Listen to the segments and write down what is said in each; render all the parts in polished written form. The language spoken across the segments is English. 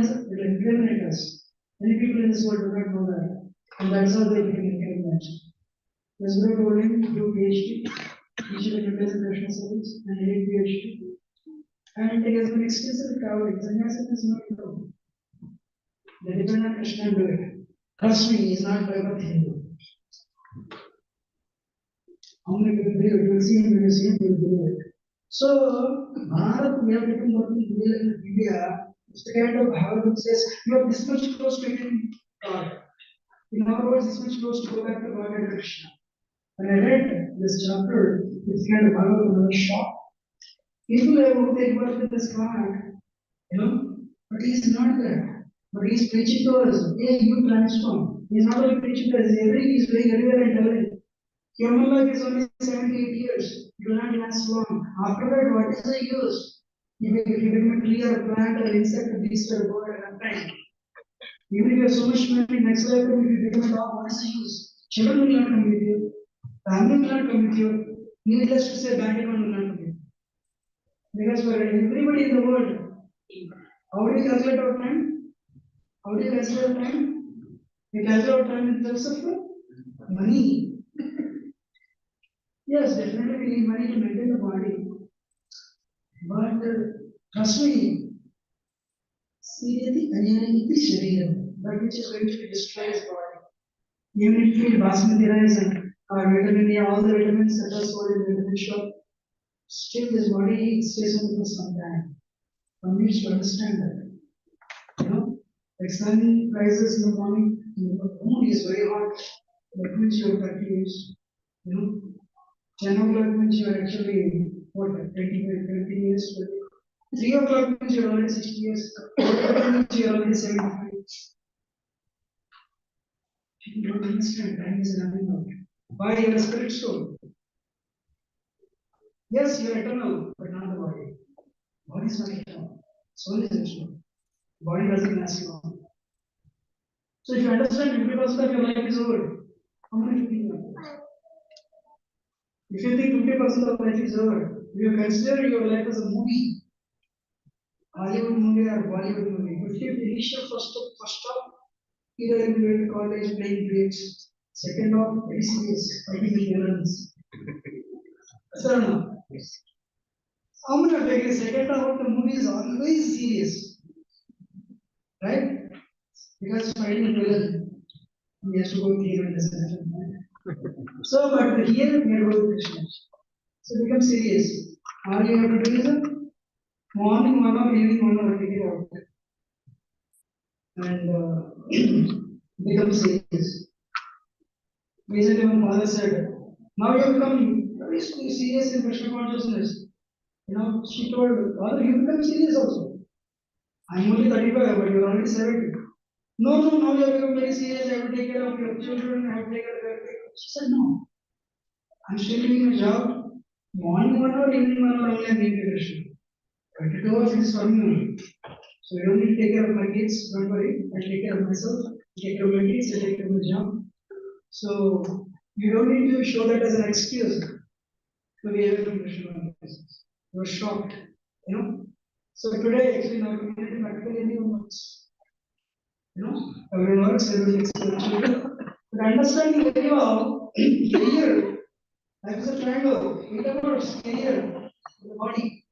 answer? It will incriminate us. Many people in this world do not know that. And that's how they become incriminate. There's no told him to do PhD, teach the international service, and he did PhD. And he has been extensively traveling. Sannyasa is not known. They depend on Krishna and do it. Trust me, he is not by birth Hindu. How many people believe it? You will see him, you will see him, you will believe it. So, Bharat, we have become working in India. It's the kind of how it says, you are this much close to getting God. In other words, this much close to go back to God and Krishna. When I read this chapter, it's kind of Bhagavad another shock. People have who take birth in this God, but he is not there. But he is preaching to us, hey, you transform. He is not only preaching to us, he is going everywhere and telling. Human life is only 78 years. It will not last long. After that, what is the use? If you become a tree or a plant or insect, a beast or a bird or a plant. Even if you have so much money, next life, if you become a dog, what is the use? Children will not come with you. Family will not come with you. Needless to say, bank account will not come with you. Because for everybody in the world, how do you calculate our time? How do you calculate time? We calculate time in terms of money. Yes, definitely we need money to maintain the body. But trust me, that which is going to destroy his body. Even if you basmati rice and vitamin A, all the vitamins that are sold in the vitamin shop, still his body stays on for some time. One needs to understand that. Like sun rises in the morning, the moon is very hot, that means you have 30 years. 10 o'clock means you are actually, 20 years. 3 o'clock means you are already 60 years. 4 o'clock means you are already 75 years. People don't understand, time is running out. Why you are a spirit soul? Yes, you are eternal, but not the body. Body is not eternal. Soul is eternal. Body doesn't last long. So if you understand 50% of your life is over, how many people are there? If you think 50% of life is over, you consider your life as a movie, Hollywood movie or Bollywood movie. If you finish your first stop, either in going to college, playing games, second off, very serious, fighting with villains. So, how many of the second half of the movie is always serious, right? Because fighting villain, he has to go clear and listen. So, but here we are going to Krishna. So become serious. All you have to do is morning 1 hour, evening 1 hour, take it out. And become serious. Recently, my father said, now you have become very serious in Krishna consciousness. She told, father, you become serious also. I'm only 35, but you're already 70. No, now you have become very serious. I have to take care of your children. I have to take care of your family. She said, no. I'm still doing my job. Morning 1 hour, evening 1 hour, only I'm doing Krishna. 22 hours is for me. So you don't need to take care of my kids. Don't worry. I take care of myself. I take care of my kids. I take care of my job. So you don't need to show that as an excuse to be away from Krishna consciousness. You are shocked. So today, actually, in our community, practically anyone works. Everyone works, everyone takes care of children. But understanding very well, career, life is a triangle. 8 hours, career, the body.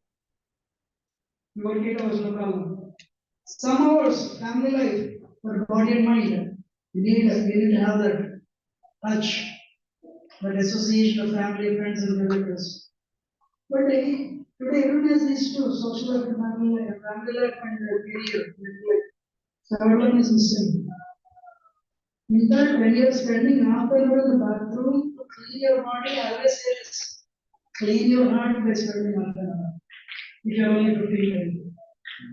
You work 8 hours, no problem. Some hours, family life, for body and mind. You need to have that touch, that association of family, friends, and relatives. But today, everyone has these two: social life and family life, and career. So everyone is missing. In fact, when you are spending half an hour in the bathroom to clean your body, I always say this: clean your heart by spending half an hour. If you are only 15 minutes.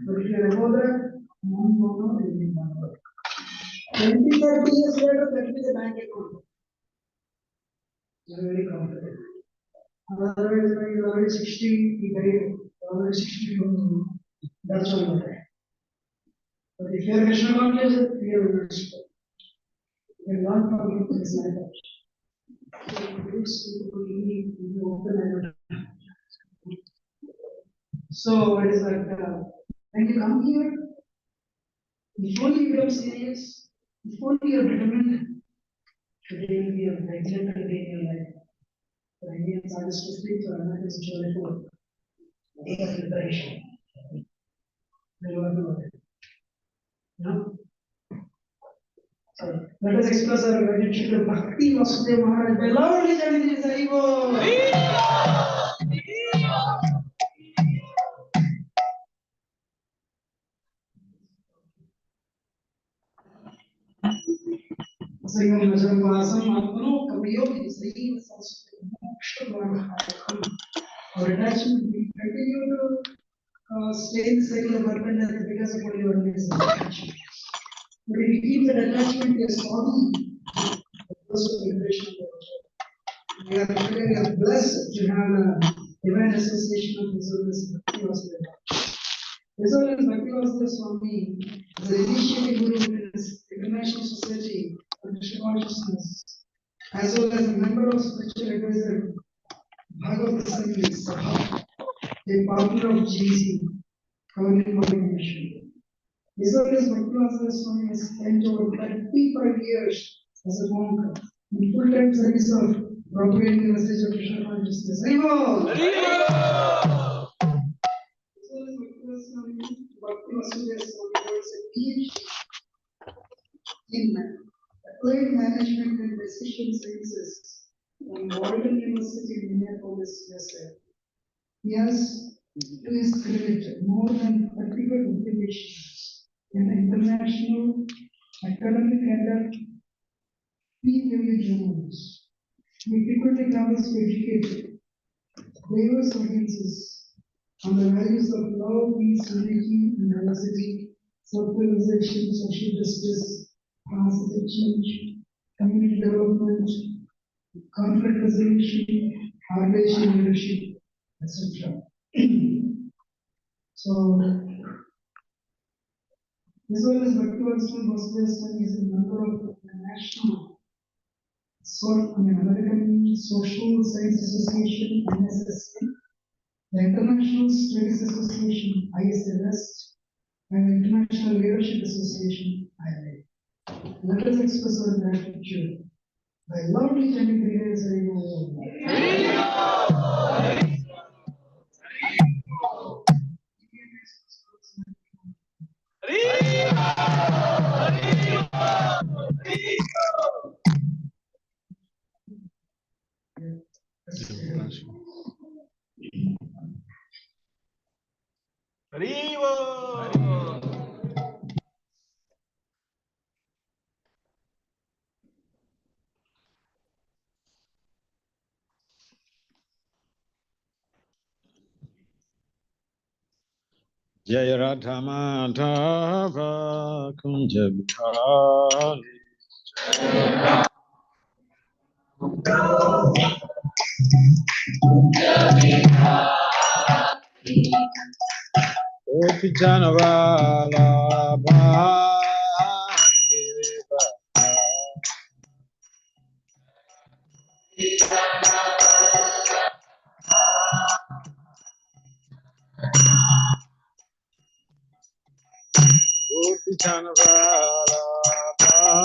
But if you are above that, morning 1 hour, evening 1 hour. 20, 30 years later, that will be the bank account. You are very comfortable. Otherwise, when you are already 60, you are already 60. That's all right. But if you are Krishna conscious, you are respect. You are not talking to this like that. So, what is that? When you come here, If only you become serious, if only you are determined, today will be a excellent day in your life. The Indians are just to speak for Americans to take a preparation. They will do it. No? So let us express our gratitude to Bhakti Vasudeva Maharaj by loudly chanting this Haribo. Singam Najam Vasam Atmano Kamiyogi Sri our attachment, we continue to stay in the cycle of birth and death because of only one reason. But if we keep that attachment to a body, we are blessed to have a divine association of Resolve Bhakti Vasudeva. Resolve Bhakti Vasudeva Swami is an initiative guru in this international society for Krishna consciousness, as well as a member of spiritual advisor Bhagavad Sabha, a partner of GC, governing coordination. Resolve Bhakti Vasudeva Swami has spent over 35 years as a monk in full-time service of propagating the message of Krishna consciousness. Bhakti Vasudeva Swami holds a PhD in applied management and decision sciences from Walden University in Minneapolis, USA. He has to his credit more than 35 publications in international academic and peer-reviewed journals. He frequently travels to educate diverse audiences on the values of love, peace, unity, and diversity, self-realization, social justice, positive change, community development, conflict resolution, organization leadership, etc. So, this one is Bhakti Vasudeva is a member of the National American Social Science Association, NSSA, the International Studies Association, ISLS, and International Leadership Association, ILA. Let us express our gratitude by loudly chanting the words Jaya Radha Madhava Kunja Bihari Gopi Janavala Bhakti Gopi Janavala Bhakti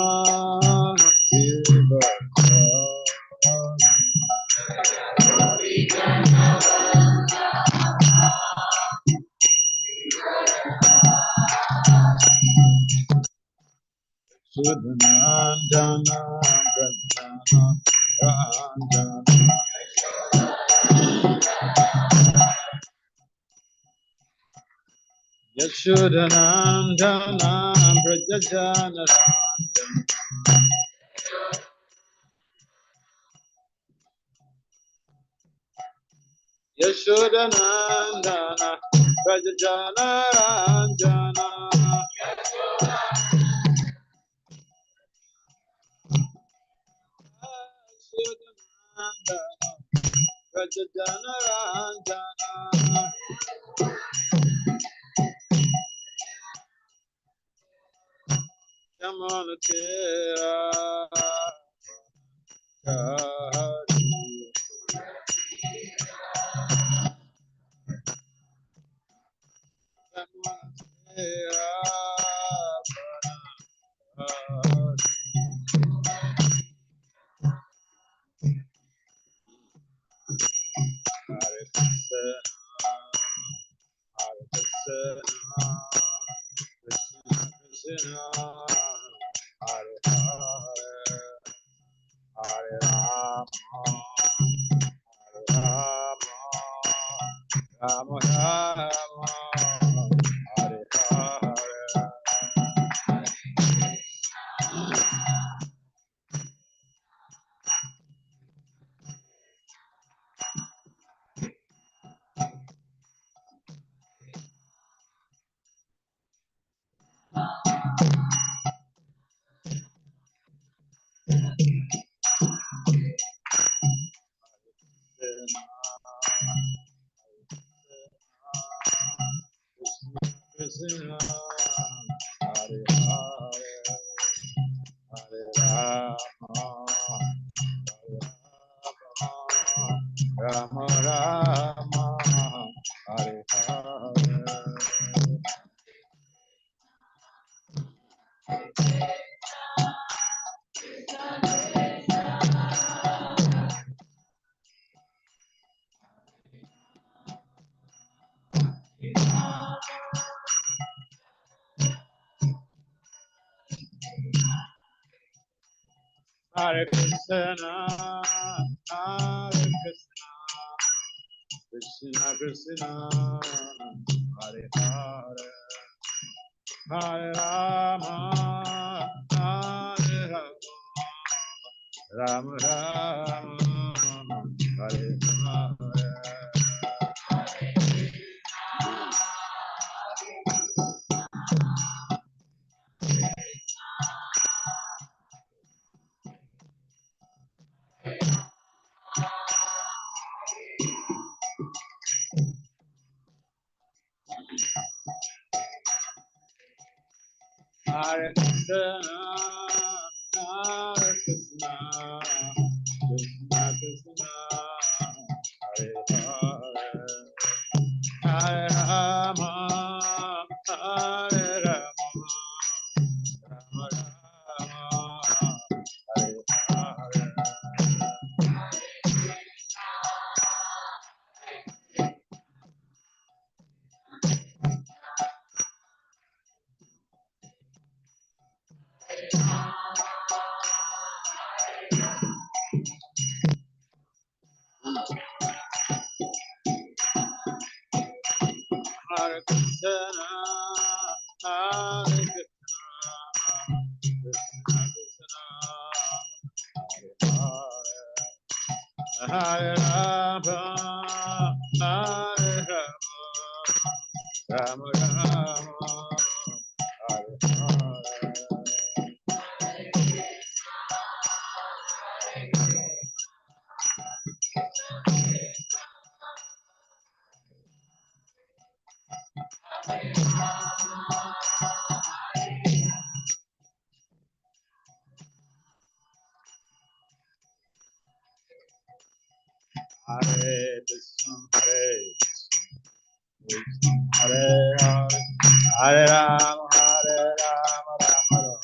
Sudhanandana Prajana Ranjana Yashodanandana Prajana Ranjana Yashodanandana Prajana Ranjana Yashodanandana Prajana Ranjana Yamanatera Kari Yamanatera Krishna, Hare Hare, Hare Rama, Rama, Rama Rama, Hare Hare. Krishna, Hare Hare, Hare Rama, Rama Rama, Hare Hare. Hare Krishna, Hare Krishna, Krishna Krishna, Hare Hare, Hare Rama, Hare Rama, Rama Rama, Hare Hare. Hare Krishna, Hare Krishna, Krishna Krishna, Hare Hare, Hare Rama, Hare Rama, Rama Rama, Hare Hare. Hare Krishna, Hare Krishna, Krishna Krishna, Hare Hare, Hare Rama, Hare Rama, Rama Rama, Hare Hare. Hare Krishna, Hare Hare, Hare Rama, Hare Rama, Rama Rama,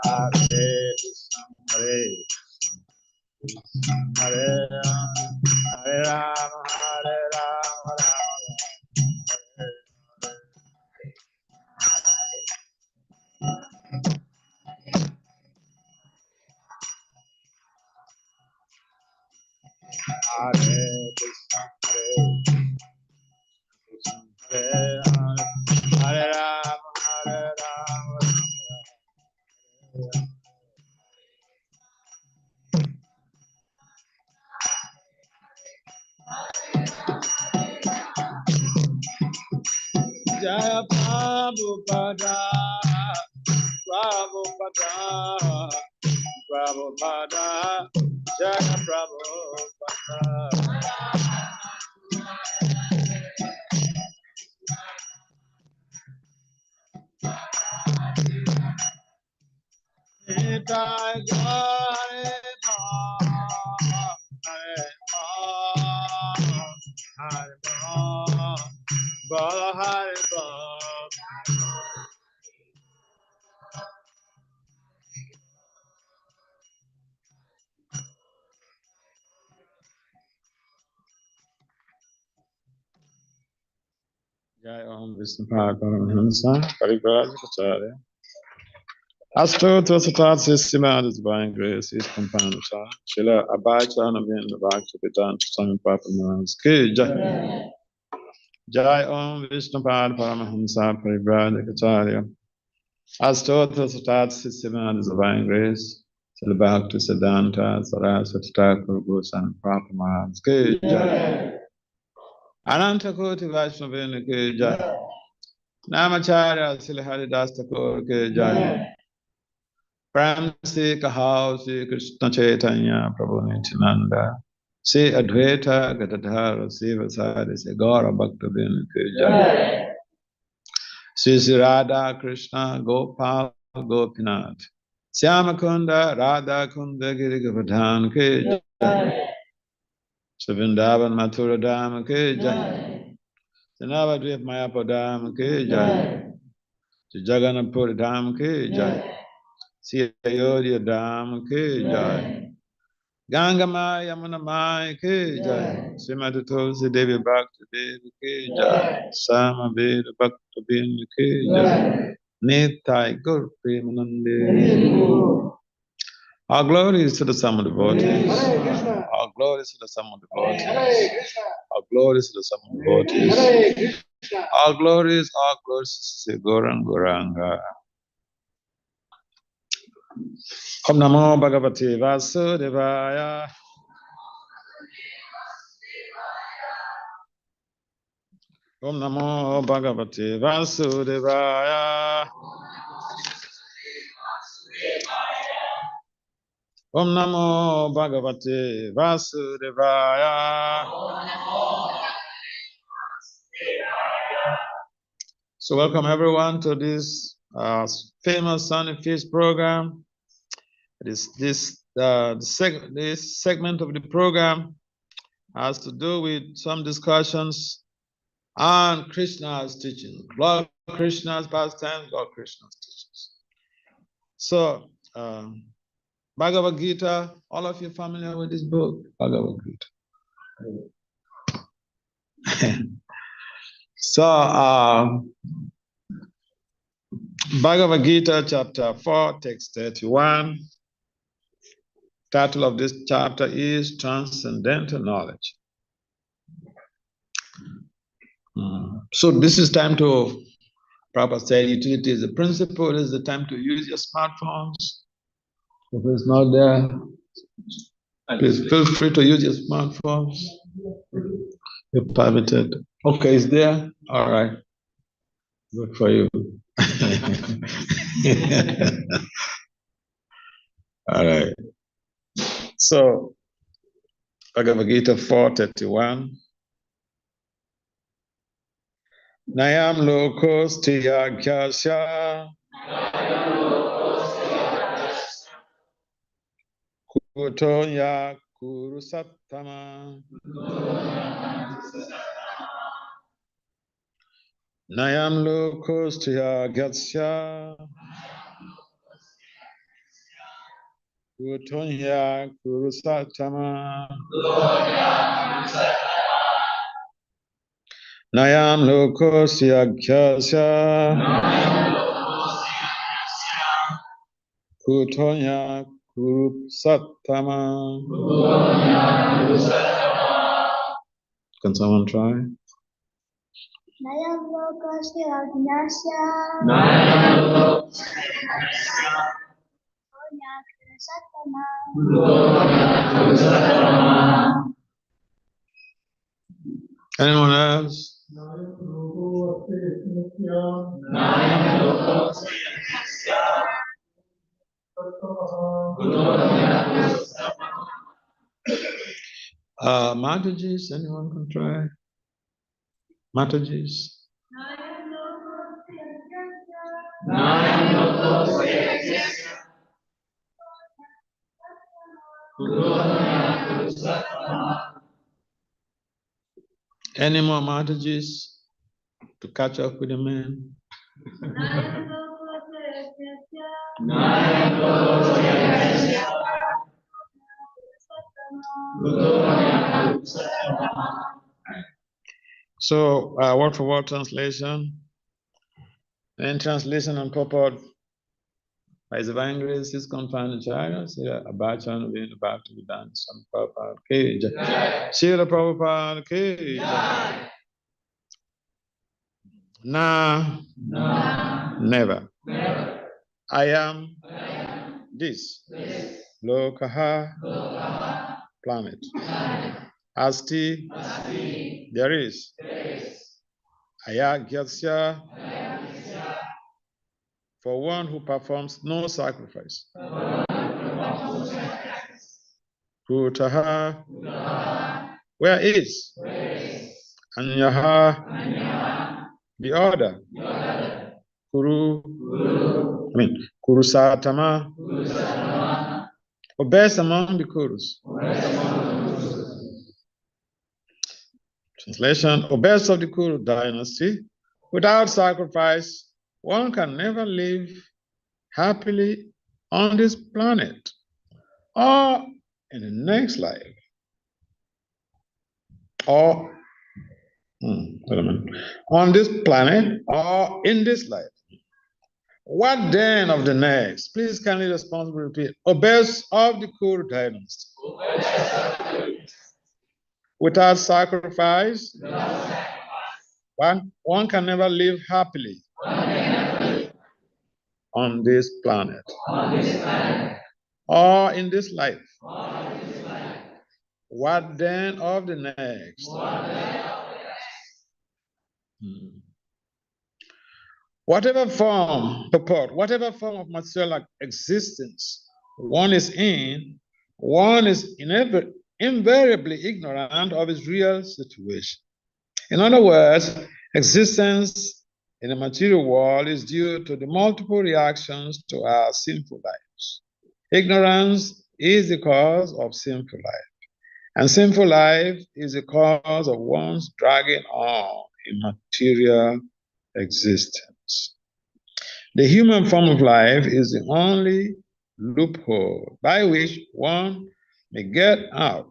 Hare Krishna, Hare Rama, Hare Rama, Hare Rama, Rama Hare Krishna, Hare Rama, Hare Rama, Hare Rama, Jaya Prabhupada, Prabhupada, Prabhupada, Jaya Prabhupada. Nitai Hare Ma, Hare Ma, Hare Ma, Bala Hare Bala. Jai Om Vishnu Paramahimsa Parivrajacharya Astotra Satat Sistema Divine Grace is Companasa Shila Abhachan of the Bhaktivedanta Swami Papa Maharaj Ki Jai Jai Om Vishnu Paramahimsa Parivrajacharya Astotra Satat Sistema Divine Grace Shila Bhaktivedanta Saraswati Thakur Goswami Papa Maharaj Ki Jai Ananta Koti Vaishnavini Ki Jai Namacharya Sri Haridas Thakur Ki Jai Prem Se Kahao Sri Krishna Chaitanya Prabhu Nityananda Se Advaita Gadadhara Se Vasari Se Gaura Bhakta Vinu Ki Jai Sri Radha Krishna Gopal Gopinath Syamakunda Radha Kunda Giri Govardhan Ki Jai Sri Vrindavan Mathura Dham Ki Jai Sri Navadvip Mayapur Ki Jai Sri Jagannath Puri Dham Ki Jai Sri Ayodhya Dham Ki Jai Ganga Maya Yamuna Maya Ki Jai Srimati Tulsi Devi Bhakti Devi Ki Jai Sama Veda Bhakti Bindu Ki Jai Nitai Gur Premanande. Our glory is to the sum of devotees. Our glory is to the sum of devotees. Our glory is to the sum of devotees. Our glory is to Gauranga Gauranga. Om Namo Bhagavate Vasudevaya. Om Namo Bhagavate Vasudevaya. Om Namo Bhagavate Vasudevaya. So welcome everyone to this famous Sunny Feast program. This segment of the program has to do with some discussions on Krishna's teaching, Lord Krishna's pastimes, Lord Krishna's teachings. So, Bhagavad Gita, all of you familiar with this book, Bhagavad Gita. So, Bhagavad Gita, chapter 4, text 31. Title of this chapter is Transcendental Knowledge. So this is time to, Prabhupada said, utility is the principle. This is the time to use your smartphones. If it's not there, please feel free to use your smartphones. You're permitted. Okay, it's there? All right. Good for you. All right. So, Bhagavad Gita 4:31. Nayam lokos tiyagyasya kutonya kuru sattama. Nayam lokos tiyagyasya kutonya kuru sattama. Nayam lokos tiyagyasya kutonya kuru sattama. Can someone try? Nayam lokasya agnasya Anyone else? Mataji's, anyone can try? Mataji's. Any more Mataji's to catch up with the man? So, word for word translation. In translation and purport by the divine grace is confined to Charles, Abacha and being about to be done. Some Prabhupada Cage. Srila Prabhupada Cage. Nah, never. I am this. Lokaha, planet. Asti, there is. Ayagyasya, for one who performs no sacrifice. Kutaha, where is? Anyaha, the order. Kurusatama, or best among the Kurus. Translation, or best of the Kuru dynasty, without sacrifice, one can never live happily on this planet or in the next life. Or, on this planet or in this life. What then of the next? Please kindly responsibly repeat. O best of the Kuru dynasty. Without sacrifice, one can never live happily on this planet or in this life. What then of the next? Whatever form of material existence one is in, one is invariably ignorant of its real situation. In other words, existence in the material world is due to the multiple reactions to our sinful lives. Ignorance is the cause of sinful life, and sinful life is the cause of one's dragging on in material existence. The human form of life is the only loophole by which one may get out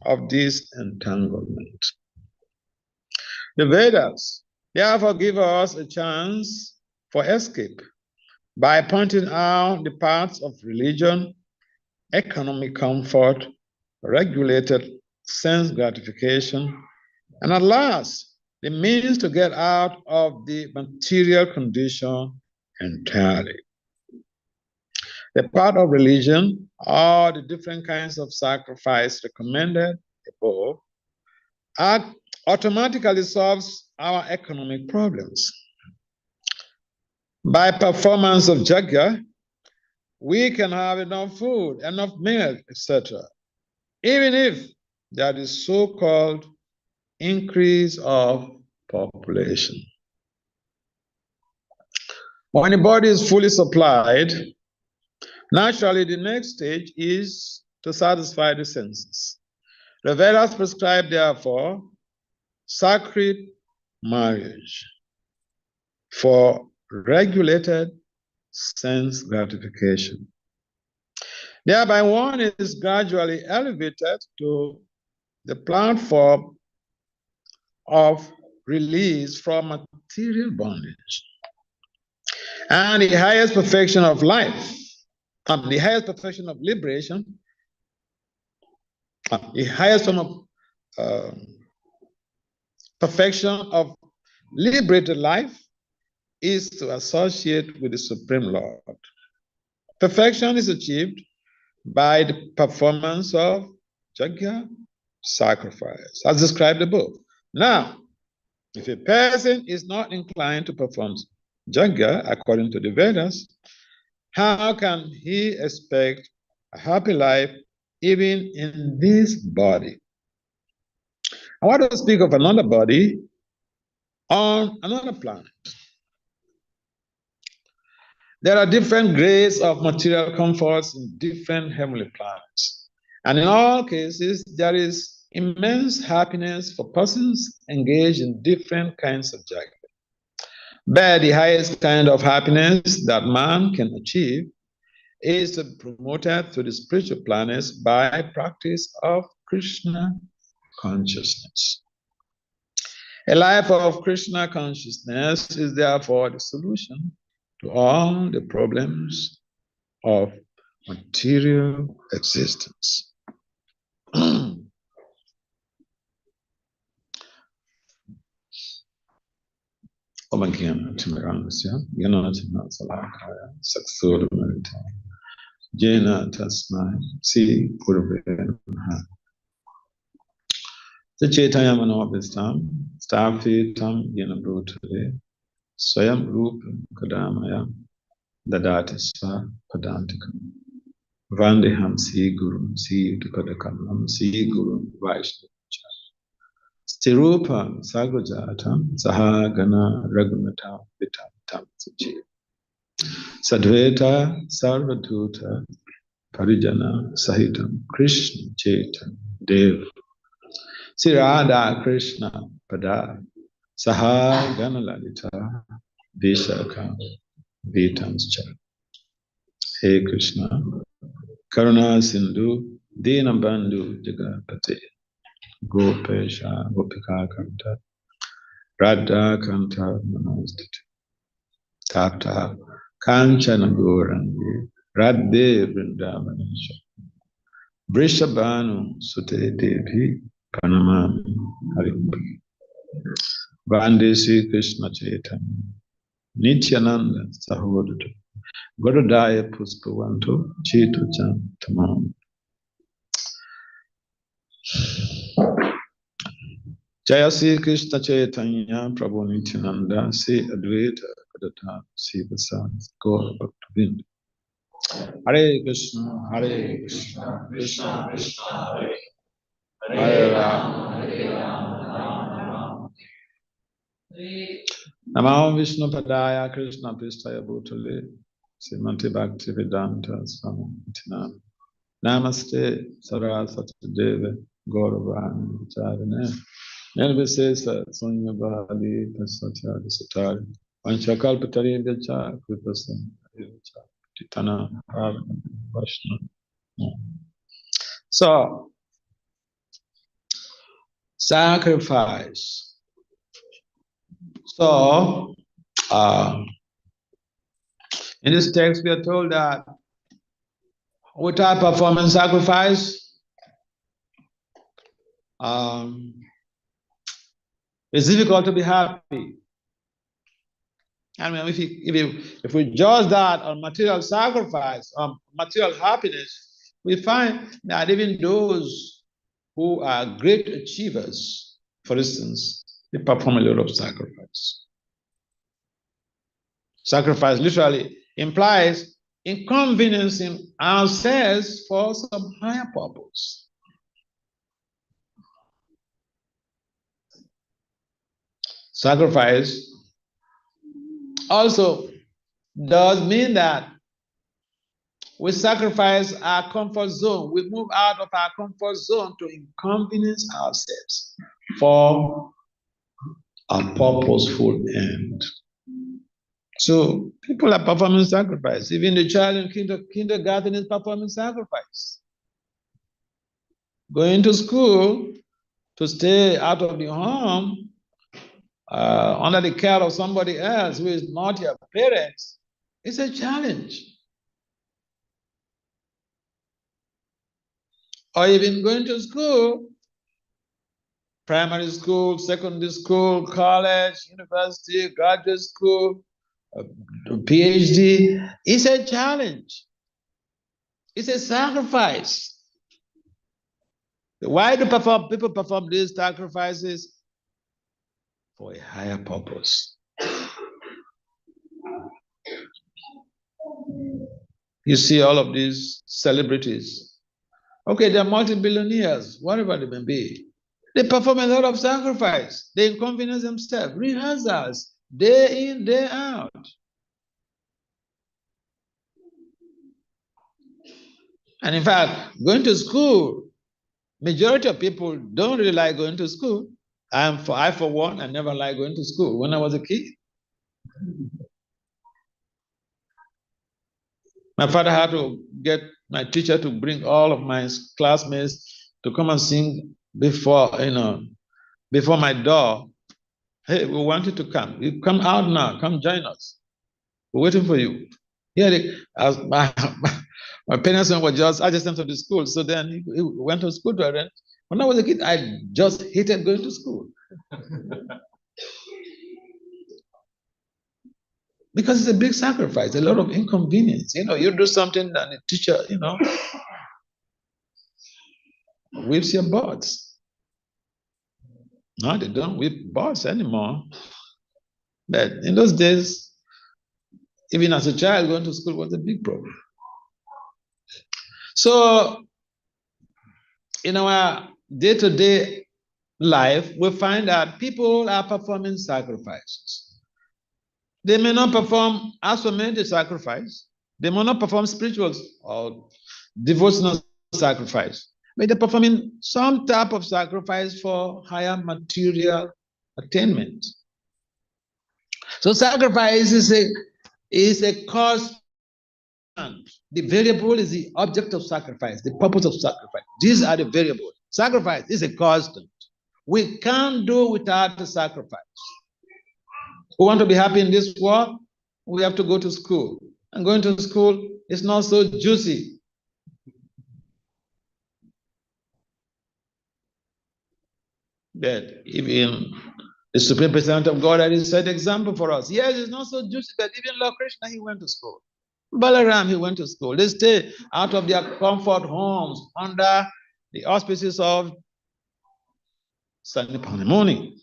of this entanglement. The Vedas therefore give us a chance for escape by pointing out the paths of religion, economic comfort, regulated sense gratification, and at last, the means to get out of the material condition entirely. The path of religion, or the different kinds of sacrifice recommended above, automatically solves our economic problems. By performance of yajna, we can have enough food, enough milk, etc., even if there is so-called increase of population. When the body is fully supplied, naturally the next stage is to satisfy the senses. The Vedas prescribe, therefore, sacred marriage for regulated sense gratification. Thereby, one is gradually elevated to the platform of release from material bondage. And the highest perfection of life, the highest perfection of liberation, the highest form of perfection of liberated life is to associate with the Supreme Lord. Perfection is achieved by the performance of yajna, sacrifice, as described above. Now, if a person is not inclined to perform yajna according to the Vedas, how can he expect a happy life even in this body? I want to speak of another body on another planet. There are different grades of material comforts in different heavenly planets. And in all cases, there is immense happiness for persons engaged in different kinds of yajna. But the highest kind of happiness that man can achieve is promoted to the spiritual planets by practice of Krishna consciousness. A life of Krishna consciousness is therefore the solution to all the problems of material existence. Omagian Timiranasia, Yanatina Salakaya, Saksur Merita, Jena Tasmai, Si Purve. The Chaitanya Manovistam, Stafitam Yanabrutale, Swayam Rup Kadamaya, Dadatisva Padantikam, Vandeham Si Guru, Si Dukadakalam, Si Guru, Vaishnav. Stirupa Sagrajatam, Saha Gana Ragunata Vitam Tam Suchi. Sadveta Sarvaduta Parijana Sahitam Krishna Chetan Dev Sirada Krishna Pada Saha Ganalalita Vishaka Vitanscha. Hey Krishna Karuna Sindhu Dinabandhu Jagapate Gopesha Gopika Kanta Radha Kanta Manostati Tata Kanchana Gorangi Radhe Vrindavanisha Vrishabhanu Sute Devi Panamami Harimbi Vande Sri Krishna Chaitanya Nityananda Sahodata Godadaya Puspavanto Chetu Chan Tamam. Jaya Sri Krishna Chaitanya Prabhu Nityananda Sri Advaita Gadadha Sri Vasant Gaura Bhaktavinda. Hare Krishna, Hare Krishna, Krishna Krishna, Hare Hare Rama, Hare Rama, Rama Rama. Namo Vishnu Padaya Krishna Pristaya Bhutale Srimati Bhakti Vedanta Swami Nityananda. Namaste Saraswati Deve Gauravani Vicharine Nirvisesa Sunya Bhali Pasatya Satari Vanchakalpatari Vyacha Kripasan Vyacha Titana Vashna. So, sacrifice. So, in this text we are told that without performing sacrifice, it's difficult to be happy. I mean, if we judge that on material sacrifice, on material happiness, we find that even those who are great achievers, for instance, they perform a lot of sacrifice. Sacrifice literally implies inconveniencing ourselves for some higher purpose. Sacrifice also does mean that we sacrifice our comfort zone. We move out of our comfort zone to inconvenience ourselves for a purposeful end. So people are performing sacrifice. Even the child in kindergarten is performing sacrifice. Going to school to stay out of the home under the care of somebody else who is not your parents is a challenge. Or even going to school, primary school, secondary school, college, university, graduate school, PhD, it's a challenge. It's a sacrifice. Why do people perform these sacrifices? For a higher purpose. You see all of these celebrities. Okay, they're multi-billionaires, whatever they may be. They perform a lot of sacrifice. They inconvenience themselves. Rehearsals, day in, day out. And in fact, going to school, majority of people don't really like going to school. I for one, I never liked going to school when I was a kid. My father had to get my teacher to bring all of my classmates to come and sing before my door Hey, we want you to come. You come out now. Come join us. We're waiting for you. As my parents were I just sent him to school. So then he went to school to arrange. When I was a kid, I just hated going to school. Because it's a big sacrifice, a lot of inconvenience. You do something and the teacher, whips your butts. No, they don't whip butts anymore. But in those days, even as a child, going to school was a big problem. So in our day-to-day life, we find that people are performing sacrifices. They may not perform many sacrifice. They may not perform spiritual or devotional sacrifice. But they're performing some type of sacrifice for higher material attainment. So sacrifice is a cause. The variable is the object of sacrifice, the purpose of sacrifice. These are the variables. Sacrifice is a constant. We can't do without the sacrifice. We want to be happy in this world, we have to go to school. And going to school is not so juicy. That even the Supreme President of God has set example for us. Yes, it's not so juicy, but even Lord Krishna, he went to school. Balaram, he went to school. They stay out of their comfort homes under the auspices of Sanipani.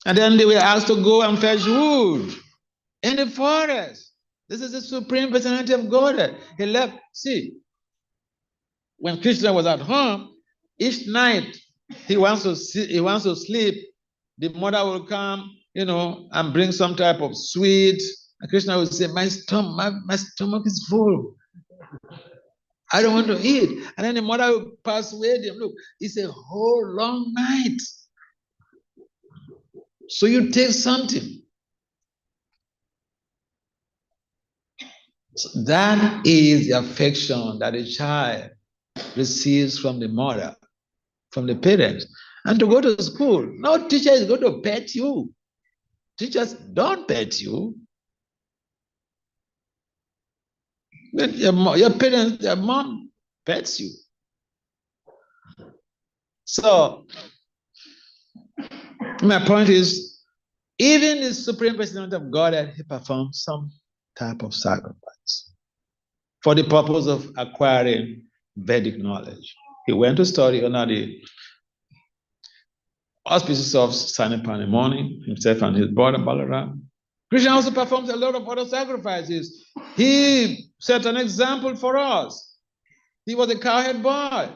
And then they were asked to go and fetch wood in the forest. This is the supreme personality of God. He left. See, when Krishna was at home, each night he wants to sleep. The mother will come, and bring some type of sweet. And Krishna will say, my stomach is full. I don't want to eat. And then the mother will persuade him, look, it's a whole long night. So you take something. So that is the affection that a child receives from the mother, from the parents. And to go to school, no teacher is going to pet you. Teachers don't pet you. Your parents, your mom pets you. So my point is, even the Supreme Personality of God, he performed some type of sacrifice for the purpose of acquiring Vedic knowledge. He went to study under the auspices of Sanipani, himself and his brother Balaram. Krishna also performs a lot of other sacrifices. He set an example for us. He was a cowherd boy.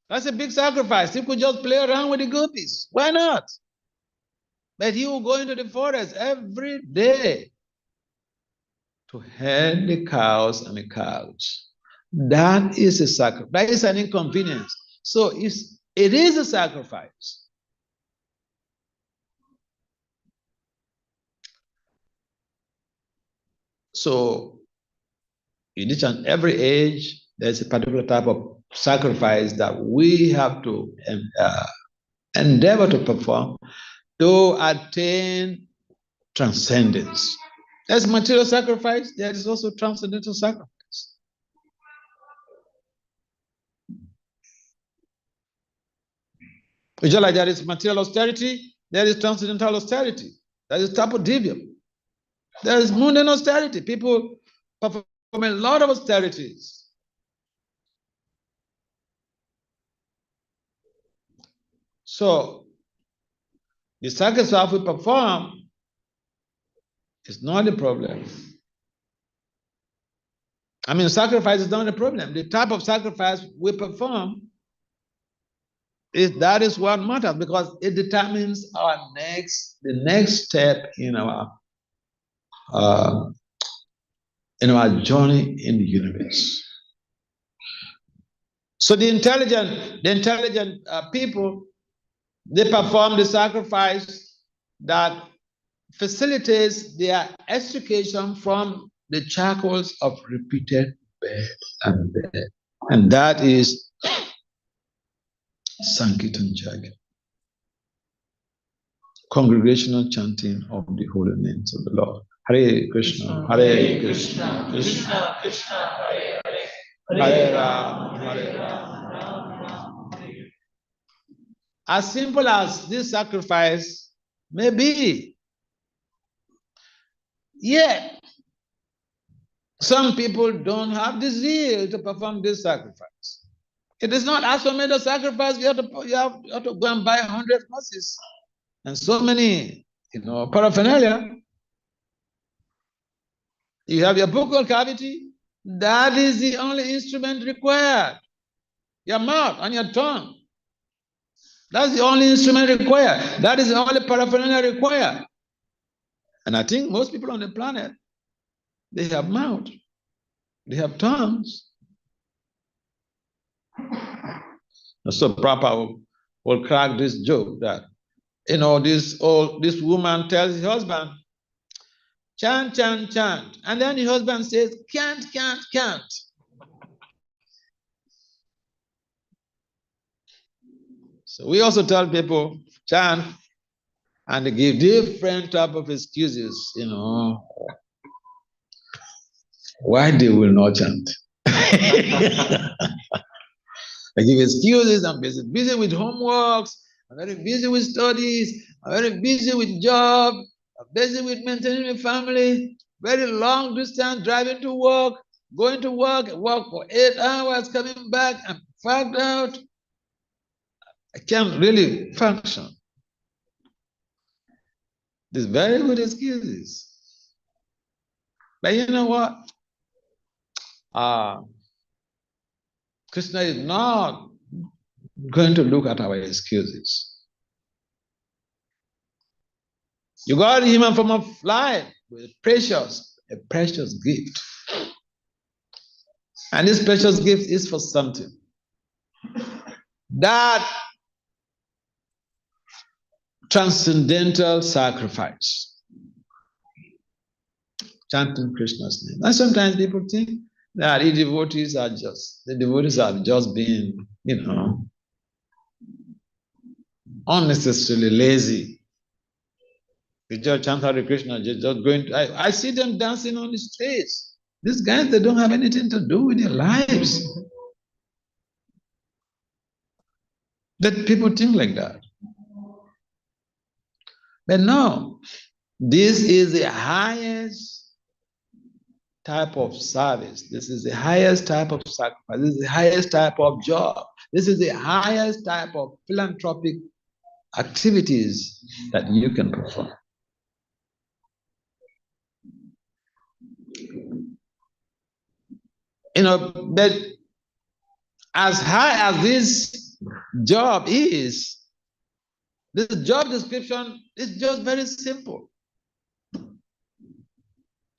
That's a big sacrifice. He could just play around with the guppies. Why not? But he will go into the forest every day to herd the cows and the cows. That is a sacrifice. That is an inconvenience. So it is a sacrifice. So in each and every age, there's a particular type of sacrifice that we have to endeavor to perform to attain transcendence. There's material sacrifice, there is also transcendental sacrifice. Just like there is material austerity, there is transcendental austerity. There is tapodivium. There is mundane austerity. People perform a lot of austerities. So the sacrifice we perform is not the problem. I mean, sacrifice is not the problem. The type of sacrifice we perform that is what matters, because it determines the next step in our journey in the universe. So the intelligent people, they perform the sacrifice that facilitates their extrication from the shackles of repeated birth and death. And that is Sankirtan Jagya. congregational chanting of the holy names of the Lord. Hare Krishna, Hare Krishna, Krishna Krishna, Hare Hare, Hare Ram, Hare Ram, Ram Ram, Hare Hare. As simple as this sacrifice may be, yet some people don't have the zeal to perform this sacrifice. It is not as for me the sacrifice, you have to go and buy 100 horses and so many, paraphernalia. You have your buccal cavity. That is the only instrument required. Your mouth and your tongue. That's the only instrument required. That is the only paraphernalia required. And I think most people on the planet, they have mouth. They have tongues. So Prabhupada will crack this joke that, this woman tells her husband, chant, chant, chant. And then the husband says, can't, can't, can't. So we also tell people, chant, and they give different type of excuses, why they will not chant. They give excuses. I'm busy with homeworks. I'm very busy with studies. I'm very busy with job. I'm busy with maintaining my family. Very long distance driving to work, going to work for 8 hours, coming back. I'm fagged out. I can't really function. These very good excuses. But you know what? Krishna is not going to look at our excuses. You got him in form of life with a precious gift. And this precious gift is for something. That transcendental sacrifice. Chanting Krishna's name. And sometimes people think that the devotees have just been, unnecessarily lazy. They just chant Hare Krishna, just going to, I see them dancing on the streets. These guys, they don't have anything to do with their lives. That people think like that. But no, this is the highest type of service. This is the highest type of sacrifice. This is the highest type of job. This is the highest type of philanthropic activities that you can perform. But as high as this job is, this job description is just very simple.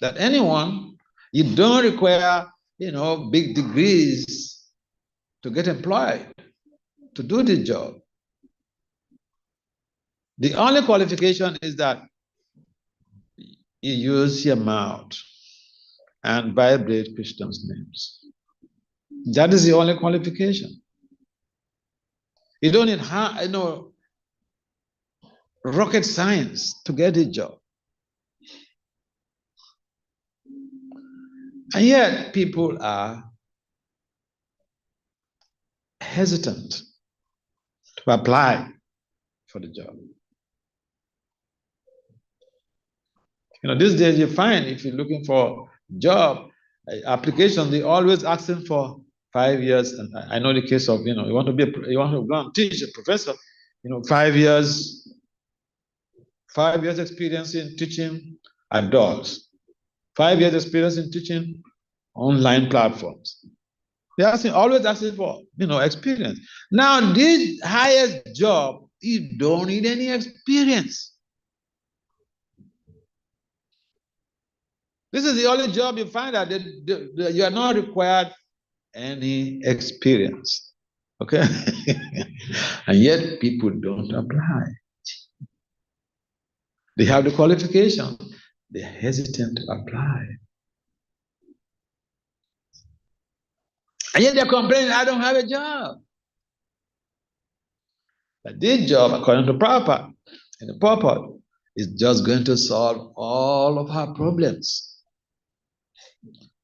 That anyone, you don't require, big degrees to get employed, to do the job. The only qualification is that you use your mouth and vibrate Krishna's names. That is the only qualification. You don't need, rocket science to get a job. And yet people are hesitant to apply for the job. These days you find if you're looking for job application, they always asking for 5 years. And I know the case of, you want to go and teach a professor, 5 years experience in teaching adults, 5 years experience in teaching online platforms. They're always asking for, experience. Now, this highest job, you don't need any experience. This is the only job you find out that you are not required any experience. Okay? And yet people don't apply. They have the qualification. They're hesitant to apply. And yet they're complaining, I don't have a job. But this job, according to Prabhupada, And the purport is just going to solve all of our problems.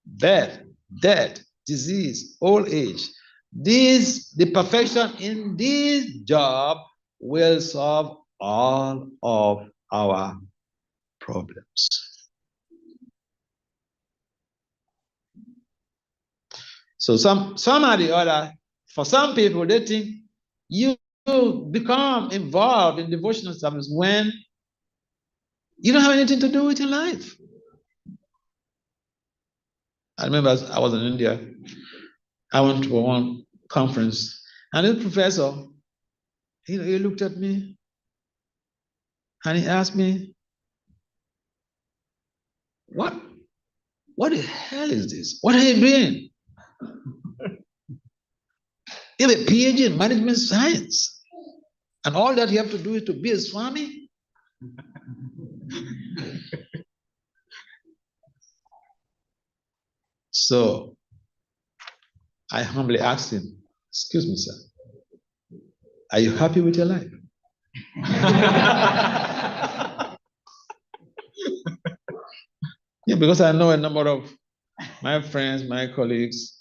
Birth, death, disease, old age. The perfection in this job will solve all of our problems. So some or the other, for some people, they think you become involved in devotional service when you don't have anything to do with your life. I remember I was in India. I went to one conference, and the professor, he looked at me, and he asked me, what the hell is this? What are you doing? You have a PhD in management science, and all that you have to do is to be a Swami? So I humbly asked him, excuse me, sir, are you happy with your life? Yeah, because I know a number of my friends, my colleagues,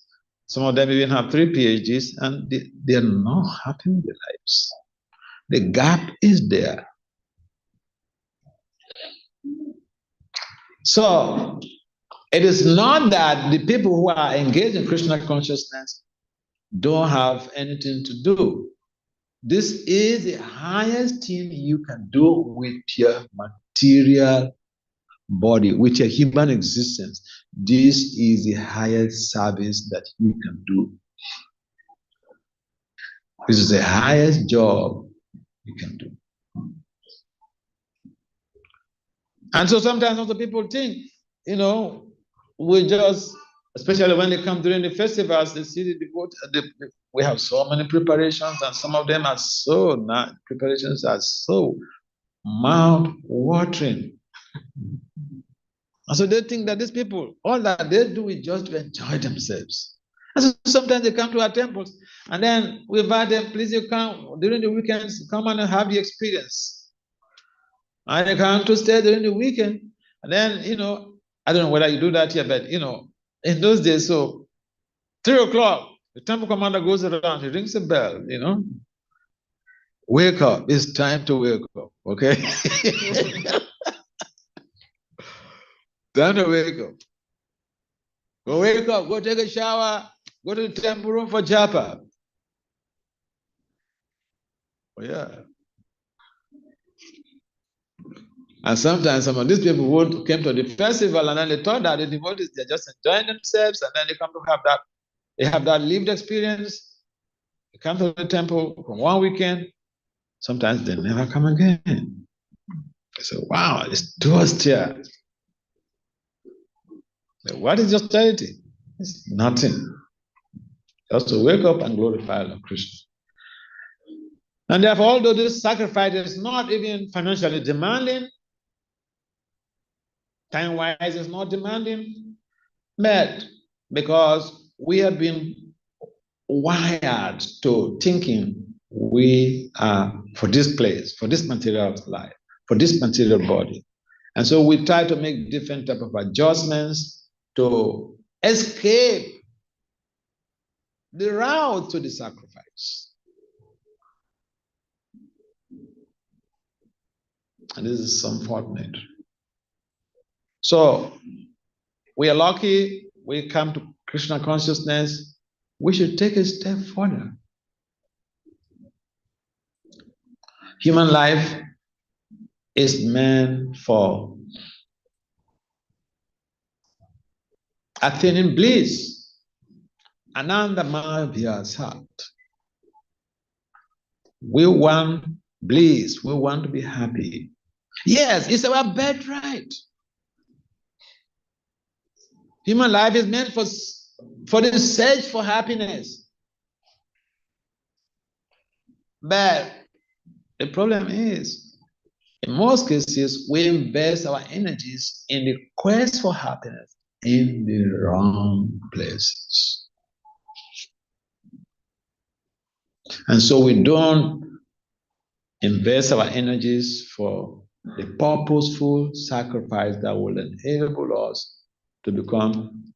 some of them even have 3 PhDs, and they're not happy with their lives. The gap is there. So it is not that the people who are engaged in Krishna consciousness don't have anything to do. This is the highest thing you can do with your material body, with your human existence. This is the highest service that you can do. This is the highest job you can do. And so sometimes other people think, we just, especially when they come during the festivals, they see we have so many preparations, and some of them are so not, preparations are so mouth-watering. And so they think that these people, all that they do is just to enjoy themselves. And so sometimes they come to our temples, and then we invite them, please, you come during the weekends, come and have the experience. And they come to stay during the weekend, and then, I don't know whether you do that here, but, in those days, so 3 o'clock, the temple commander goes around, he rings a bell, wake up, it's time to wake up, okay? Time to wake up. Go wake up, go take a shower, go to the temple room for japa. Oh, yeah. And sometimes some of these people who came to the festival, and then they thought that the devotees, they're just enjoying themselves, and then they come to have that lived experience. They come to the temple for one weekend. Sometimes they never come again. They say, wow, it's too austere. What is austerity? It's nothing. Just to wake up and glorify Lord Krishna. And therefore, although this sacrifice is not even financially demanding, time-wise it's not demanding, but because we have been wired to thinking we are for this place, for this material life, for this material body. And so we try to make different type of adjustments to escape the route to the sacrifice. And this is unfortunate. So we are lucky we come to Krishna consciousness. We should take a step further. Human life is meant for attaining bliss, Ananda Mahabhyasat. We want bliss, we want to be happy. Yes, it's our birthright. Human life is meant for the search for happiness. But the problem is, in most cases, we invest our energies in the quest for happiness in the wrong places. And so we don't invest our energies for a purposeful sacrifice that will enable us to become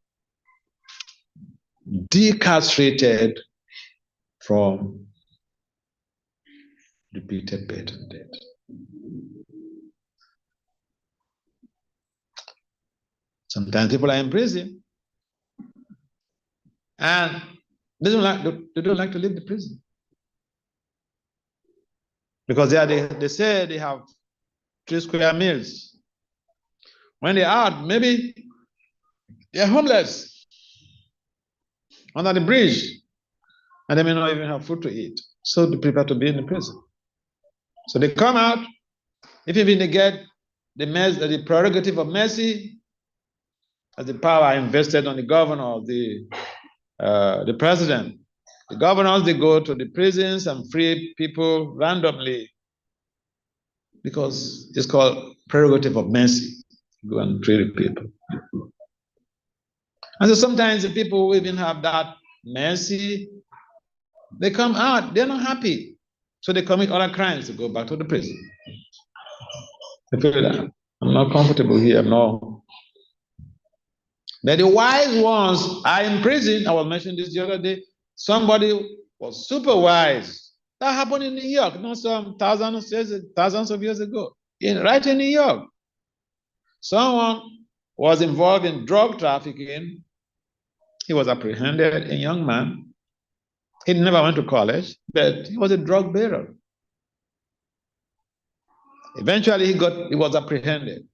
decastrated from repeated pattern death. Sometimes people are in prison and they don't like to leave the prison because they say they have 3 square meals. When they're out, maybe they're homeless under the bridge and they may not even have food to eat. So they prefer to be in the prison. So they come out, if even they get the prerogative of mercy, as the power invested on the governor, the president. The governors, they go to the prisons and free people randomly because it's called prerogative of mercy. Go and free the people. And so sometimes the people who even have that mercy, they come out, they're not happy. So they commit other crimes to go back to the prison. They feel that I'm not comfortable here, no. But the wise ones are in prison. I was mentioning this the other day. Somebody was super wise. That happened in New York, not some thousands of years ago. Right in New York. Someone was involved in drug trafficking. He was apprehended, a young man. He never went to college, but he was a drug bearer. Eventually, he was apprehended.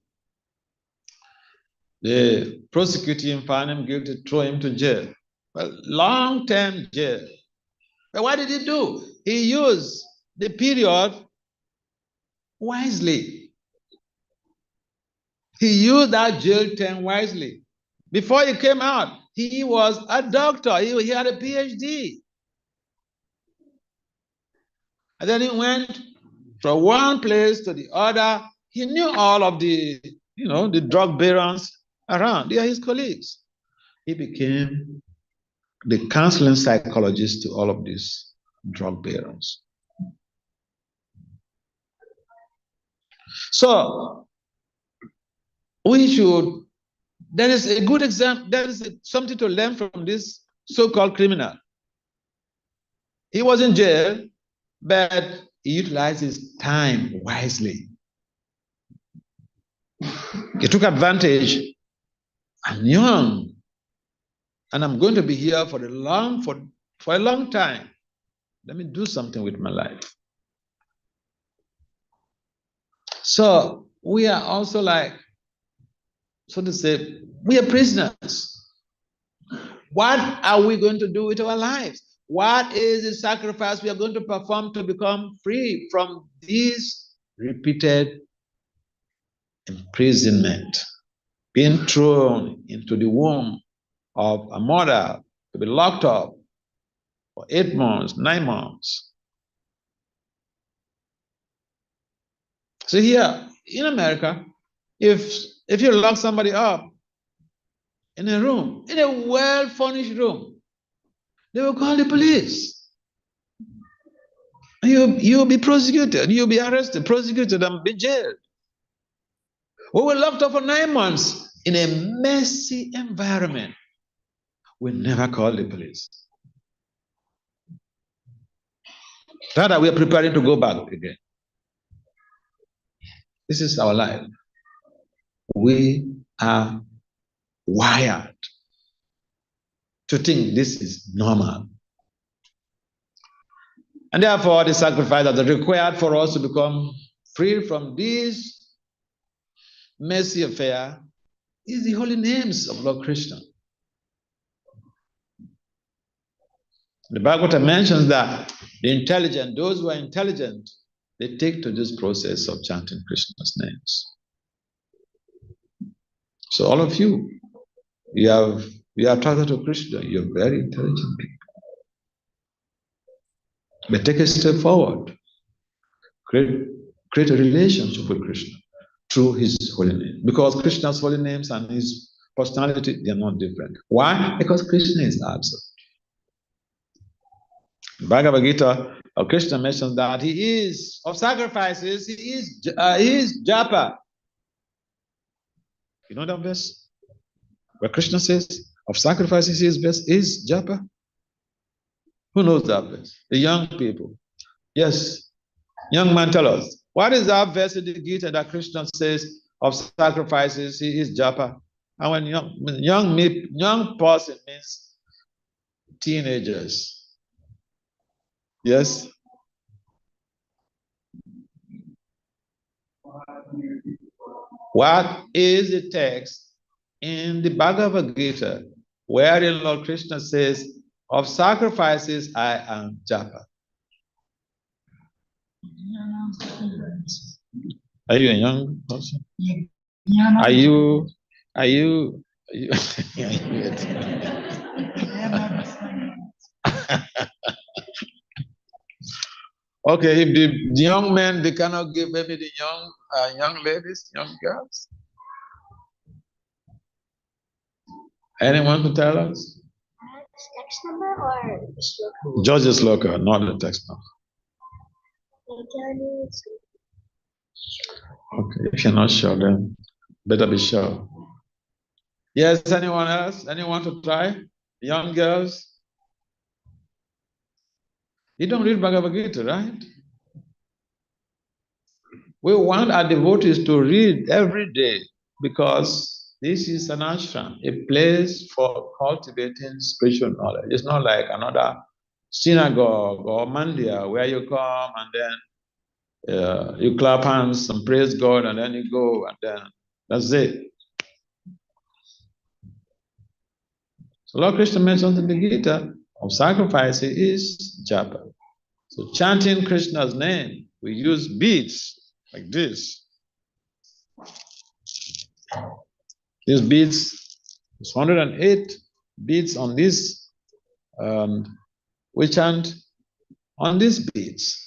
The prosecuting found him guilty, threw him to jail. Well, long-term jail. But what did he do? He used the period wisely. He used that jail term wisely. Before he came out, he was a doctor. He had a PhD. And then he went from one place to the other. He knew all of the drug barons around. They are his colleagues. He became the counseling psychologist to all of these drug barons. So there is a good example, there is something to learn from this so-called criminal. He was in jail, but he utilized his time wisely. He took advantage. I'm young, and I'm going to be here for a long time. Let me do something with my life. So we are also like, so to say, we are prisoners. What are we going to do with our lives? What is the sacrifice we are going to perform to become free from this repeated imprisonment? Being thrown into the womb of a mother to be locked up for 8 months, 9 months. So here in America, if you lock somebody up in a room, in a well-furnished room, they will call the police. You'll be prosecuted, you'll be arrested, prosecuted, and be jailed. We were locked up for 9 months in a messy environment. We never call the police. Rather, we are preparing to go back again. This is our life. We are wired to think this is normal. And therefore, the sacrifice that is required for us to become free from this messy affair is the holy names of Lord Krishna. The Bhagavata mentions that the intelligent, those who are intelligent, they take to this process of chanting Krishna's names. So all of you are attracted to Krishna. You're very intelligent people. But take a step forward. Create a relationship with Krishna through his holy name. Because Krishna's holy names and his personality, they are not different. Why? Because Krishna is absolute. Bhagavad Gita Or Krishna mentions that he is of sacrifices, he is japa. You know that verse? Where Krishna says, of sacrifices he is japa? Who knows that verse? The young people. Yes. Young man, tell us. What is that verse in the Gita that Krishna says of sacrifices he is japa? And when young person means teenagers. Yes? What is the text in the Bhagavad Gita wherein Lord Krishna says, of sacrifices I am japa? Are you a young person? Are you okay, if the young men, they cannot give maybe the young ladies, young girls. Anyone to tell us? Text number or sloka? Just the sloka, not the text number. Okay, if you're not sure, then better be sure. Yes, anyone else? Anyone to try? Young girls? You don't read Bhagavad Gita, right? We want our devotees to read every day because this is an ashram, a place for cultivating spiritual knowledge. It's not like another synagogue or mandir where you come and then you clap hands and praise God and then you go and then that's it. So Lord Krishna mentions in the Gita of sacrifice is japa. So chanting Krishna's name, we use beads like this. These beads, it's 108 beads on this. We chant on these beads.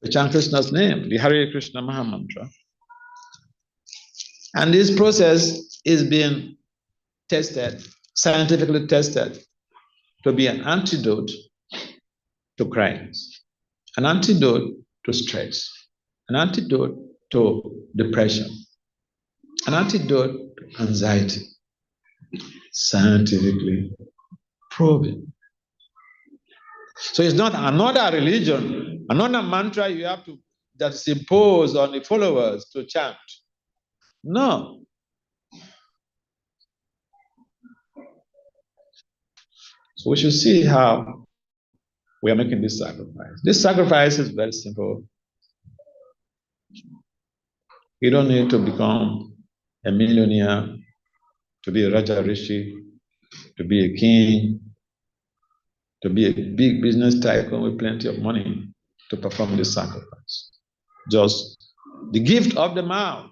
We chant Krishna's name, the Hare Krishna Mahamantra. And this process is being tested, scientifically tested, to be an antidote to crimes, an antidote to stress, an antidote to depression, an antidote to anxiety, scientifically proven. So it's not another religion, another mantra you have to that's imposed on the followers to chant. No. So we should see how we are making this sacrifice. This sacrifice is very simple. You don't need to become a millionaire, to be a Raja Rishi, to be a king, to be a big business tycoon with plenty of money to perform this sacrifice. Just the gift of the mouth.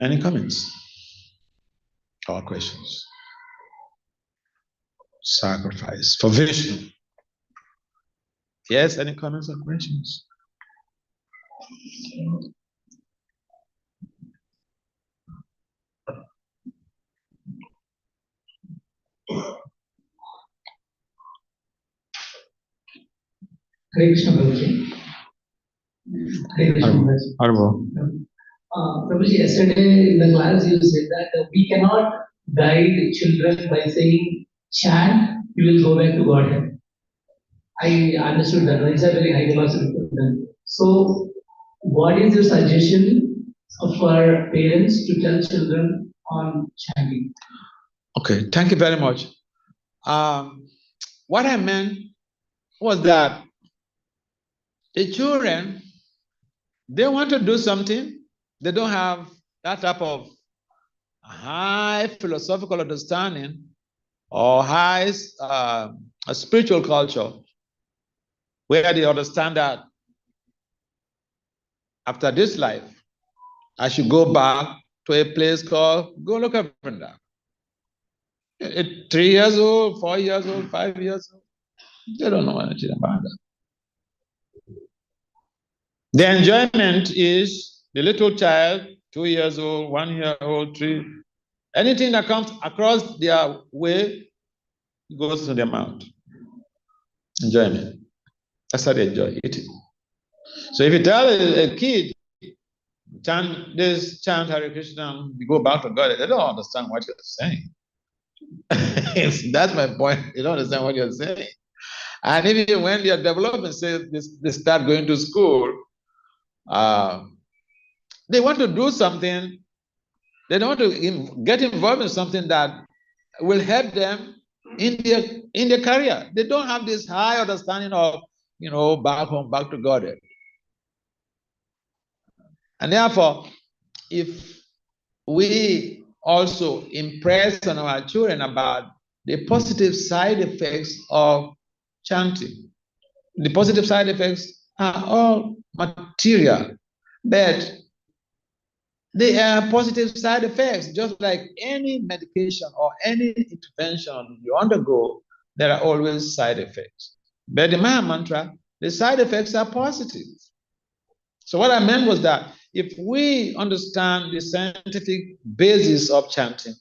Any comments or questions? Sacrifice for vision. Yes, any comments or questions? Hare Krishna Prabhuji. Hare Krishna Prabhuji. Prabhuji, yesterday in the class you said that we cannot guide children by saying chant, you will go back to Godhead. I understood that. It's a very high philosophical thing. So, what is your suggestion for parents to tell children on chanting? Okay, thank you very much. What I meant was that the children, they want to do something, they don't have that type of high philosophical understanding or high spiritual culture where they understand that after this life, I should go back to a place called Goloka Vrindavan. 3 years old, 4 years old, 5 years old, they don't know anything about that. The enjoyment is the little child, 2 years old, 1 year old, 3, Anything that comes across their way goes to their mouth. Enjoyment. That's how they enjoy eating. So if you tell a kid, chant Hare Krishna, you go back to God, they don't understand what you're saying. That's my point. You don't understand what you're saying. And even when they are developing, say they start going to school, they want to do something. They don't want to get involved in something that will help them in their career. They don't have this high understanding of, back home, back to God. And therefore, if we also impress on our children about the positive side effects of chanting, the positive side effects are all material, but they are positive side effects. Just like any medication or any intervention you undergo, there are always side effects. But the Maha Mantra, the side effects are positive. So what I meant was that if we understand the scientific basis of chanting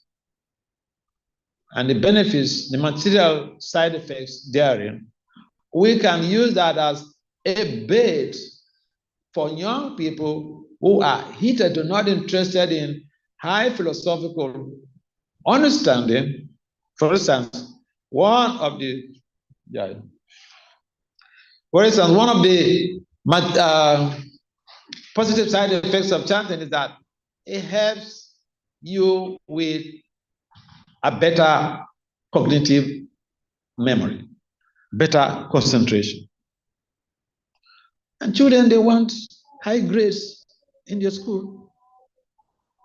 and the benefits, the material side effects therein, we can use that as a bait for young people who are hitherto not interested in high philosophical understanding. For instance, one of the positive side effects of chanting is that it helps you with a better cognitive memory, better concentration. And children, they want high grades in their school.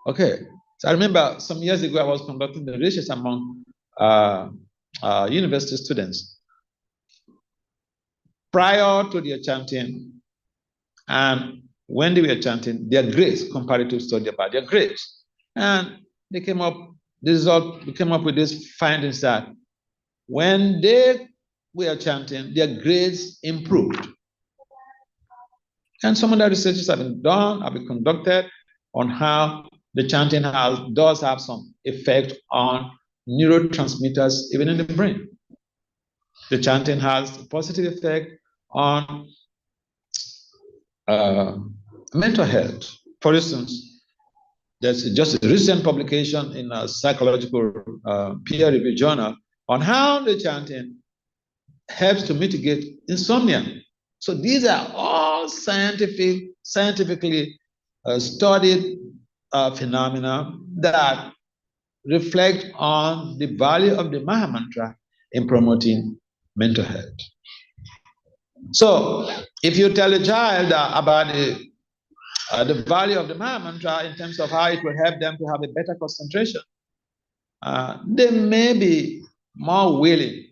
Okay, so I remember some years ago I was conducting the research among university students. Prior to their chanting and when they were chanting, their grades, comparative study about their grades. And they came up with these findings that when they were chanting, their grades improved. And some of the researches have been conducted on how the chanting does have some effect on neurotransmitters, even in the brain. The chanting has a positive effect on mental health. For instance, there's just a recent publication in a psychological peer-reviewed journal on how the chanting helps to mitigate insomnia. So these are all scientifically studied phenomena that reflect on the value of the Maha Mantra in promoting mental health. So if you tell a child about the value of the Maha Mantra in terms of how it will help them to have a better concentration, they may be more willing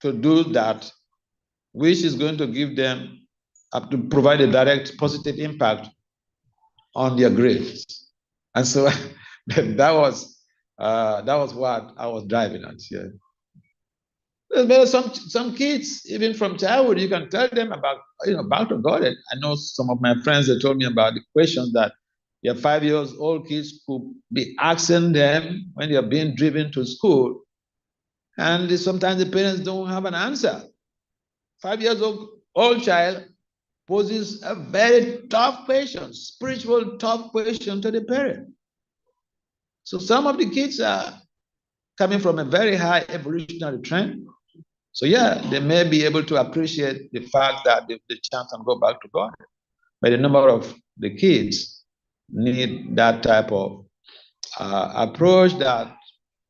to do that, which is going to give them to provide a direct positive impact on their grades. And so that was what I was driving at. Yeah. There's some kids, even from childhood, you can tell them about back to God. I know some of my friends, they told me about the questions that their 5-year-old kids could be asking them when they are being driven to school, and sometimes the parents don't have an answer. 5-year-old child poses a very tough question, spiritual tough question to the parent. So some of the kids are coming from a very high evolutionary trend. So yeah, they may be able to appreciate the fact that they chant and go back to God. But a number of the kids need that type of approach that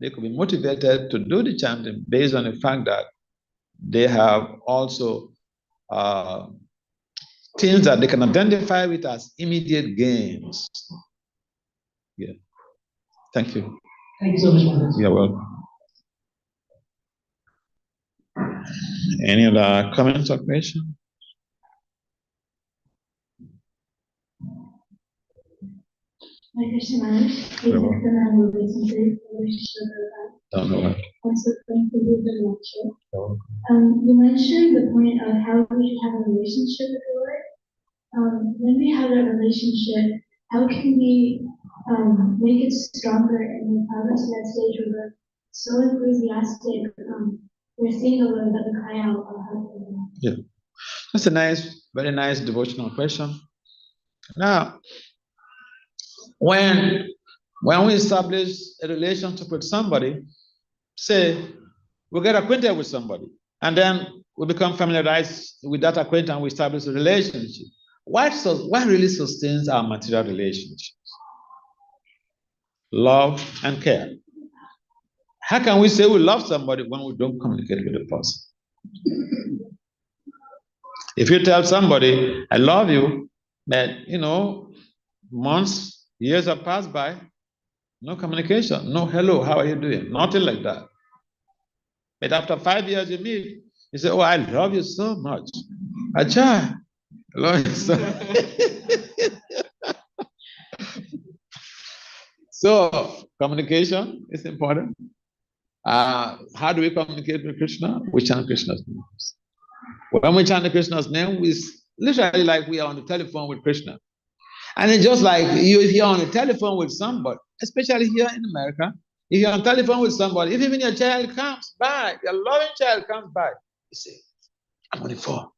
they could be motivated to do the chanting based on the fact that they have also things that they can identify with as immediate gains. Yeah. Thank you. Thank you so much. You're welcome. Any other comments or questions? My question is, Don't know what. You mentioned the point of how we should have a relationship with the Lord. When we have that relationship, how can we make it stronger and we progress to that stage where we're so enthusiastic, we're seeing the Lord that we cry out our heart for Him. Yeah. That's a nice, very nice devotional question. Now, when we establish a relationship with somebody, say we get acquainted with somebody, and then we become familiarized with that acquaintance, we establish a relationship. What really sustains our material relationships? Love and care. How can we say we love somebody when we don't communicate with the person? If you tell somebody, I love you, but months, years have passed by, no communication, no hello, how are you doing? Nothing like that. But after 5 years you meet, you say, oh, I love you so much. Acha, I love you so So communication is important. How do we communicate with Krishna? We chant Krishna's name. When we chant Krishna's name, we literally like we are on the telephone with Krishna. And it's just like if you're on the telephone with somebody, especially here in America, if you're on the telephone with somebody, if even your child comes by, your loving child comes by, you say, I'm on the phone.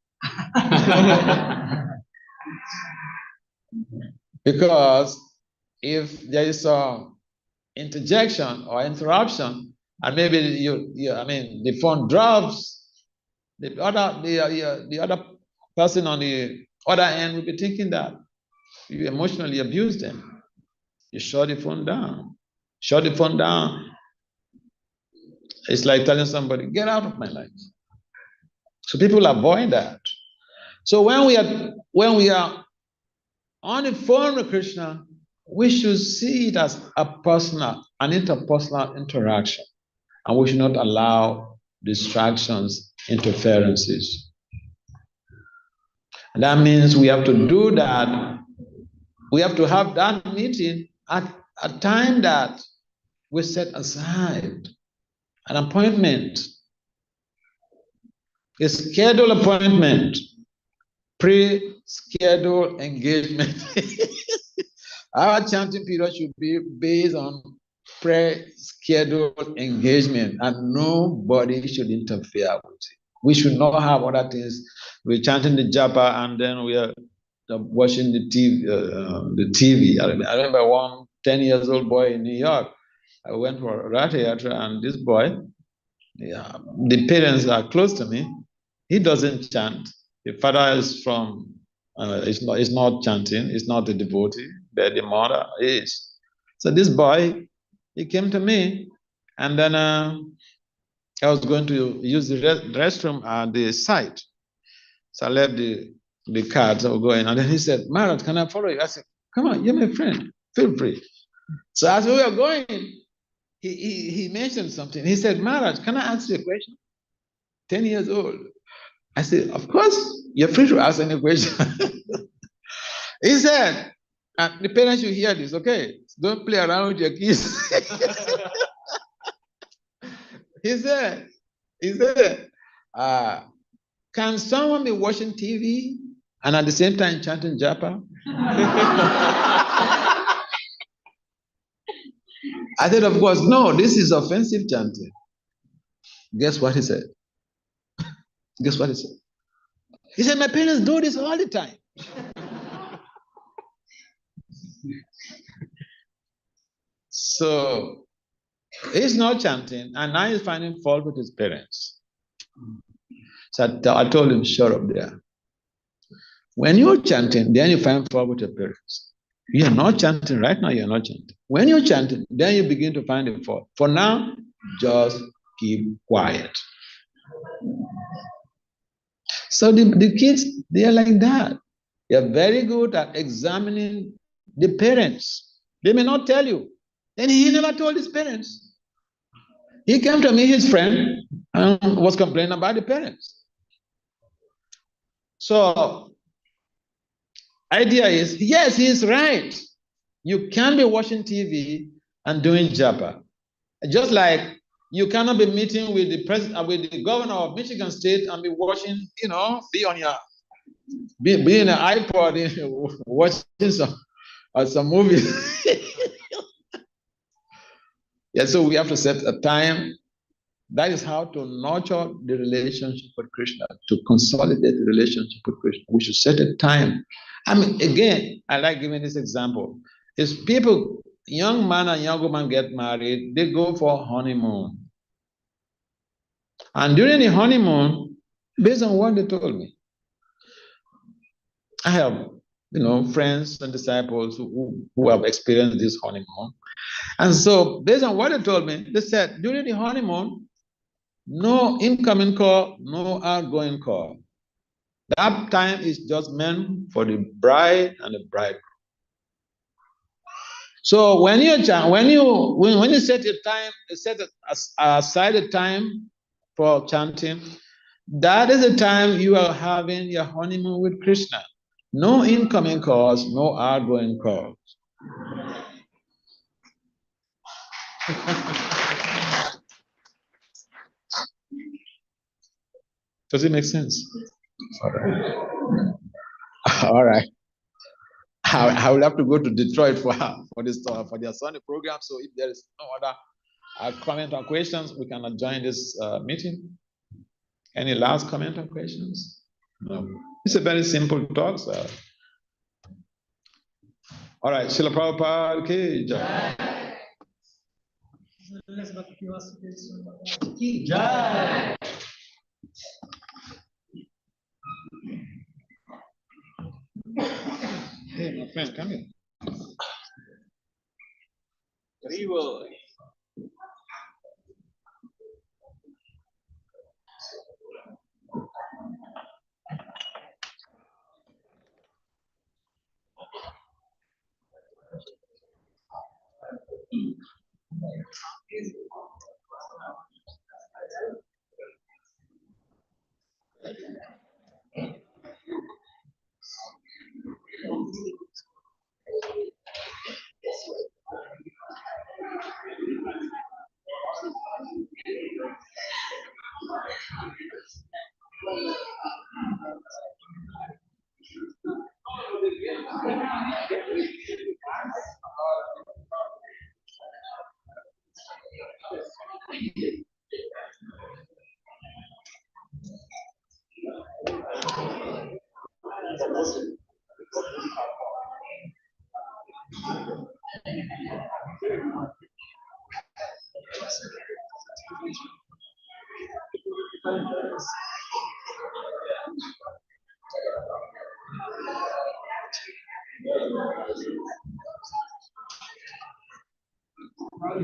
Because if there is some interjection or interruption, and maybe the phone drops, the other person on the other end will be thinking that you emotionally abuse them. You shut the phone down. Shut the phone down. It's like telling somebody, get out of my life. So people avoid that. So when we are on the phone with Krishna, we should see it as an interpersonal interaction. And we should not allow distractions, interferences. And that means we have to do that. We have to have that meeting at a time that we set aside, an appointment, a scheduled appointment, pre-scheduled engagement. Our chanting period should be based on pre-scheduled engagement, and nobody should interfere with it. We should not have other things. We're chanting the japa and then we are watching the TV. I remember one 10-year-old boy in New York. I went for Ratha Yatra, and this boy, the parents are close to me. He doesn't chant. The father is from, is not chanting. It's not a devotee, but the mother is. So this boy, he came to me, and then I was going to use the restroom at the site. So I left the cards I was going, and then he said, Maharaj, can I follow you? I said, come on, you're my friend, feel free. So as we were going, he mentioned something. He said, Maharaj, can I ask you a question? 10 years old. I said, of course, you're free to ask any question. He said, the parents should hear this, okay? Don't play around with your kids. He said, can someone be watching TV and at the same time chanting japa? I said, of course, no, this is offensive chanting. Guess what he said? Guess what he said? He said, my parents do this all the time. So he's not chanting, and now he's finding fault with his parents. So I told him, shut up there. When you're chanting, then you find fault with your parents. You're not chanting right now, you're not chanting. When you're chanting, then you begin to find the fault. For now, just keep quiet. So the kids, they are like that. They're very good at examining the parents. They may not tell you. And he never told his parents. He came to me, his friend, and was complaining about the parents. So, idea is, yes, he's right. You can't be watching TV and doing japa. Just like you cannot be meeting with the president, with the governor of Michigan State and be watching, be on your, be in an iPod, watching some movies. Yeah, so we have to set a time. That is how to nurture the relationship with Krishna, to consolidate the relationship with Krishna. We should set a time. I mean, again, I like giving this example. Is people, young man and young woman get married, they go for honeymoon. And during the honeymoon, based on what they told me, I have, friends and disciples who have experienced this honeymoon. And so, based on what they told me, they said during the honeymoon, no incoming call, no outgoing call. That time is just meant for the bride and the bridegroom. So when you set a time, set aside a time for chanting, that is the time you are having your honeymoon with Krishna. No incoming calls, no outgoing calls. Does it make sense? All right. All right. I will have to go to Detroit for their Sunday program. So if there is no other comment or questions, we can adjourn this meeting. Any last comment or questions? No. It's a very simple talk. So. All right, Srila Prabhupada ki jai. Jai. Hey, my friend, come here. Evil.